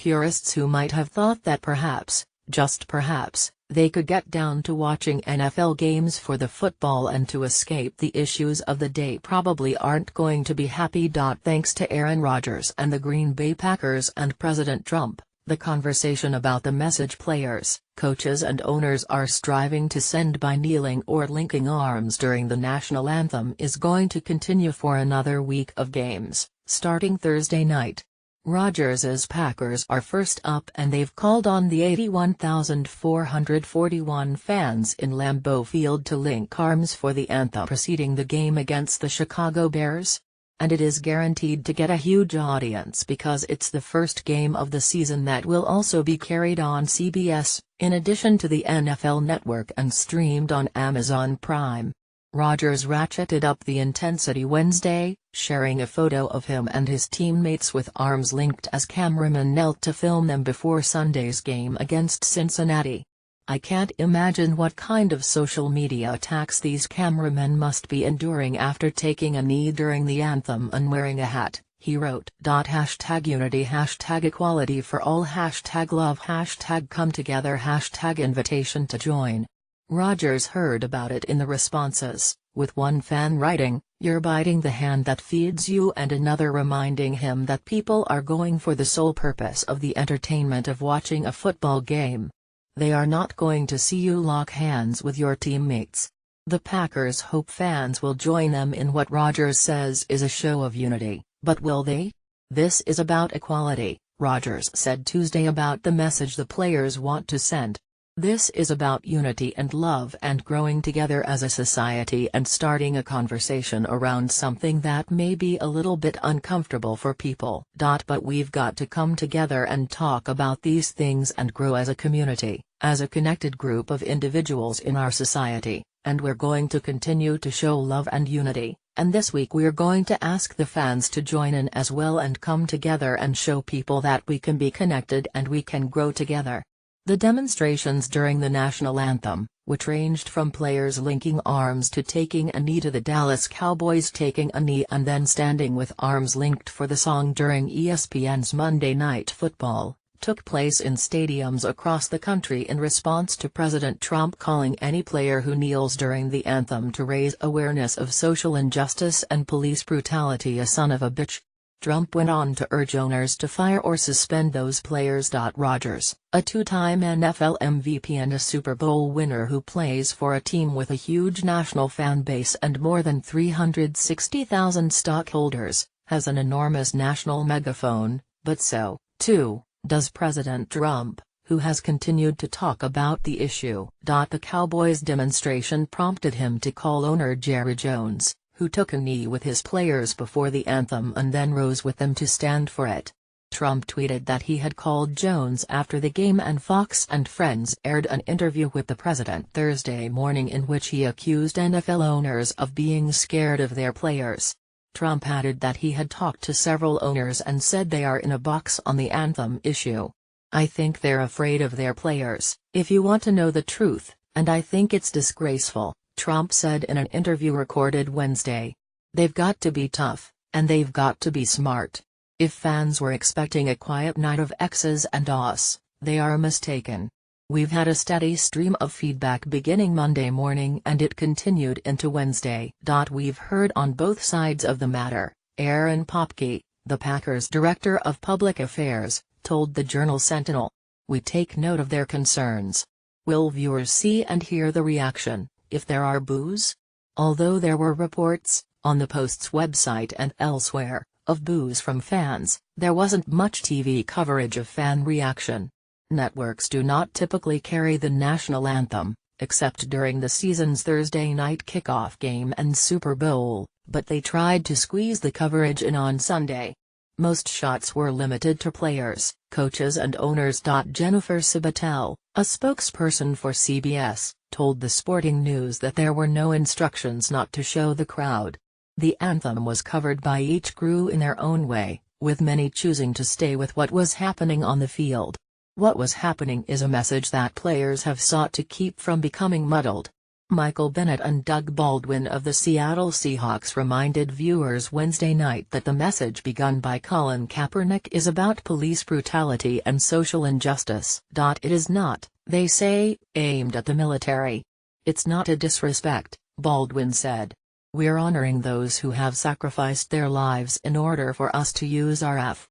Purists who might have thought that perhaps, just perhaps, they could get down to watching NFL games for the football and to escape the issues of the day probably aren't going to be happy. Thanks to Aaron Rodgers and the Green Bay Packers and President Trump, the conversation about the message players, coaches and owners are striving to send by kneeling or linking arms during the national anthem is going to continue for another week of games, starting Thursday night. Rodgers' Packers are first up and they've called on the 81,441 fans in Lambeau Field to link arms for the anthem preceding the game against the Chicago Bears. And it is guaranteed to get a huge audience because it's the first game of the season that will also be carried on CBS, in addition to the NFL Network and streamed on Amazon Prime. Rodgers ratcheted up the intensity Wednesday, sharing a photo of him and his teammates with arms linked as cameramen knelt to film them before Sunday's game against Cincinnati. "I can't imagine what kind of social media attacks these cameramen must be enduring after taking a knee during the anthem and wearing a hat," he wrote. #unity #equality for all #love #come together #invitation to join. Rodgers heard about it in the responses, with one fan writing, "You're biting the hand that feeds you," and another reminding him that people are going for the sole purpose of the entertainment of watching a football game. They are not going to see you lock hands with your teammates. The Packers hope fans will join them in what Rodgers says is a show of unity, but will they? "This is about equality," Rodgers said Tuesday about the message the players want to send. "This is about unity and love and growing together as a society and starting a conversation around something that may be a little bit uncomfortable for people. But we've got to come together and talk about these things and grow as a community, as a connected group of individuals in our society, and we're going to continue to show love and unity, and this week we're going to ask the fans to join in as well and come together and show people that we can be connected and we can grow together." The demonstrations during the national anthem, which ranged from players linking arms to taking a knee to the Dallas Cowboys taking a knee and then standing with arms linked for the song during ESPN's Monday Night Football, took place in stadiums across the country in response to President Trump calling any player who kneels during the anthem to raise awareness of social injustice and police brutality a son of a bitch. Trump went on to urge owners to fire or suspend those players. Rodgers, a two-time NFL MVP and a Super Bowl winner who plays for a team with a huge national fan base and more than 360,000 stockholders, has an enormous national megaphone, but so, too, does President Trump, who has continued to talk about the issue. The Cowboys demonstration prompted him to call owner Jerry Jones, who took a knee with his players before the anthem and then rose with them to stand for it. Trump tweeted that he had called Jones after the game and Fox and Friends aired an interview with the president Thursday morning in which he accused NFL owners of being scared of their players. Trump added that he had talked to several owners and said they are in a box on the anthem issue. "I think they're afraid of their players, if you want to know the truth, and I think it's disgraceful," Trump said in an interview recorded Wednesday. "They've got to be tough, and they've got to be smart. If fans were expecting a quiet night of X's and O's, they are mistaken. We've had a steady stream of feedback beginning Monday morning and it continued into Wednesday. We've heard on both sides of the matter," Aaron Popke, the Packers Director of Public Affairs, told the Journal Sentinel. "We take note of their concerns. Will viewers see and hear the reaction if there are boos?" Although there were reports, on the Post's website and elsewhere, of boos from fans, there wasn't much TV coverage of fan reaction. Networks do not typically carry the national anthem, except during the season's Thursday night kickoff game and Super Bowl, but they tried to squeeze the coverage in on Sunday. Most shots were limited to players, coaches and owners. Jennifer Sabatel, a spokesperson for CBS, told The Sporting News that there were no instructions not to show the crowd. The anthem was covered by each crew in their own way, with many choosing to stay with what was happening on the field. What was happening is a message that players have sought to keep from becoming muddled. Michael Bennett and Doug Baldwin of the Seattle Seahawks reminded viewers Wednesday night that the message begun by Colin Kaepernick is about police brutality and social injustice. It is not, they say, aimed at the military. It's not a disrespect, Baldwin said. We're honoring those who have sacrificed their lives in order for us to use our